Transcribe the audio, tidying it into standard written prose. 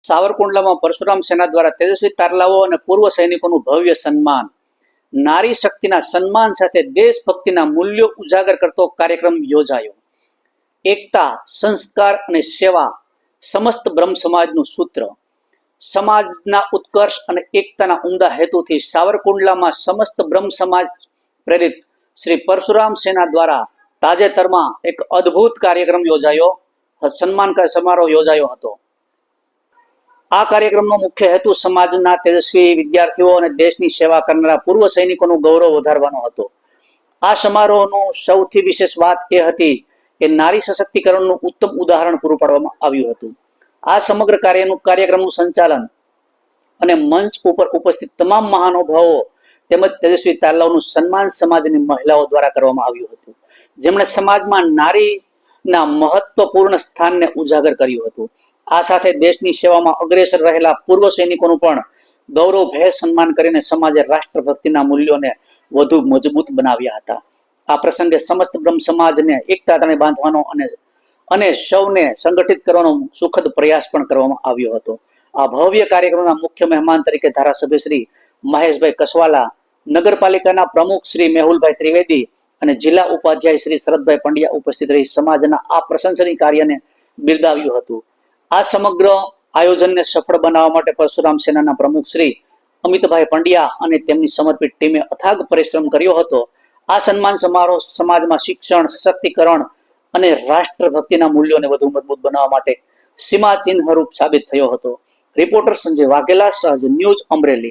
સાવરકુંડલામાં પરશુરામ સેના દ્વારા તેજસ્વી તારલાઓ અને પૂર્વ સૈનિકોનું ભવ્ય સન્માન. નારી શક્તિના સન્માન સાથે દેશભક્તિના મૂલ્યો ઉજાગર કરતો કાર્યક્રમ યોજાયો. એકતા, સંસ્કાર અને સેવા સમસ્ત બ્રહ્મ સમાજનું સૂત્ર. સમાજના ઉત્કર્ષ અને એકતાના ઉમદા હેતુથી સાવરકુંડલામાં સમસ્ત બ્રહ્મ સમાજ પ્રેરિત શ્રી પરશુરામ સેના દ્વારા તાજેતરમાં એક અદ્ભુત કાર્યક્રમ યોજાયો, સન્માન સમારોહ યોજાયો હતો. આ કાર્યક્રમનો મુખ્ય હેતુ સમાજના તેજસ્વી વિદ્યાર્થીઓ અને દેશની સેવા કરનારા પૂર્વ સૈનિકોનું ગૌરવ વધારવાનો હતો. આ સમારોહનું સૌથી વિશેષ વાત એ હતી કે નારી સશક્તિકરણનું ઉત્તમ ઉદાહરણ પૂરું પાડવામાં આવ્યું હતું. આ સમગ્ર કાર્યક્રમનું સંચાલન અને મંચ ઉપર ઉપસ્થિત તમામ મહાનુભાવો તેમજ તેજસ્વી તારલાઓનું સન્માન સમાજની મહિલાઓ દ્વારા કરવામાં આવ્યું હતું, જેમણે સમાજમાં નારીના મહત્વપૂર્ણ સ્થાનને ઉજાગર કર્યું હતું. આ સાથે દેશની સેવામાં અગ્રેસર રહેલા પૂર્વ સૈનિકોનું પણ ગૌરવભેર સન્માન કરીને સમાજે રાષ્ટ્રભક્તિના મૂલ્યોને વધુ મજબૂત બનાવ્યા હતા. આ પ્રસંગે સમસ્ત બ્રહ્મ સમાજને એકતા તાણે બાંધવાનો અને સૌને સંગઠિત કરવાનો સુખદ પ્રયાસ પણ કરવામાં આવ્યો હતો. આ ભવ્ય કાર્યક્રમના મુખ્ય મહેમાન તરીકે ધારાસભ્ય શ્રી મહેશભાઈ કસવાલા, નગરપાલિકાના પ્રમુખ શ્રી મેહુલભાઈ ત્રિવેદી અને જિલ્લા ઉપાધ્યાય શ્રી શરદભાઈ પંડ્યા ઉપસ્થિત રહી સમાજના આ પ્રશંસનીય કાર્યને બિરદાવ્યું હતું. આ સમગ્ર આયોજનને સફળ બનાવવા માટે પરશુરામ સેનાના પ્રમુખ શ્રી અમિતભાઈ પંડ્યા અને તેમની સમર્પિત ટીમે અથાગ પરિશ્રમ કર્યો હતો. આ સન્માન સમારોહ સમાજમાં શિક્ષણ, સશક્તિકરણ અને રાષ્ટ્રભક્તિના મૂલ્યોને વધુ મજબૂત બનાવવા માટે સીમાચિહ્નરૂપ સાબિત થયો હતો. રિપોર્ટર સંજય વાઘેલા, સહજ ન્યૂઝ, અમરેલી.